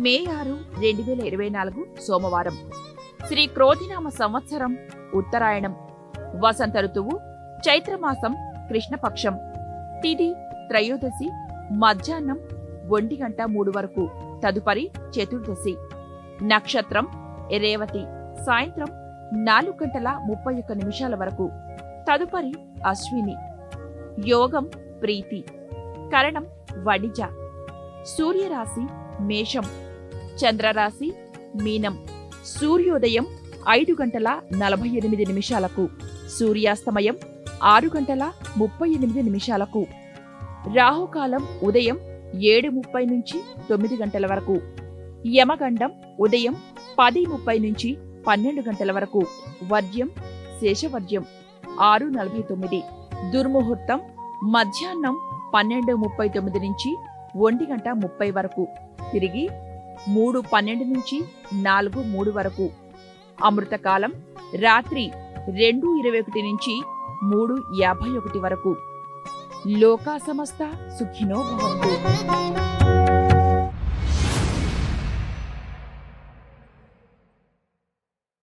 మే 6, 2024 సోమవారం. శ్రీ క్రోధినామ సంవత్సరం ఉత్తరాయణం. వసంత ఋతువు చైత్రమాసం కృష్ణపక్షం. తిథి త్రయోదశి మధ్యాహ్నం 1:03 వరకు. తదుపరి చతుర్దశి. నక్షత్రం రేవతి సాయంత్రం 4:31 వరకు. తదుపరి అశ్విని. యోగం ప్రీతి. కరణం వణిజ. సూర్యరాశి మేషం. చంద్రరాశి మీనం. సూర్యోదయం 5:48 సూర్యాస్తమయం 6:38 రాహుకాలం ఉదయం 7:30 నుంచి 9 గంటల వరకు. యమగండం ఉదయం 10:30 నుంచి 12 గంటల వరకు. వర్జ్యం శేషవర్జ్యం 6:49. దుర్ముహూర్తం మధ్యాహ్నం 12:39 నుంచి 1:30 వరకు. తిరిగి 3:12 నుంచి 4:03 వరకు. అమృతకాలం రాత్రి 2:21 నుంచి 3:51 వరకు. లోకా సమస్త సుఖినో భవంతు.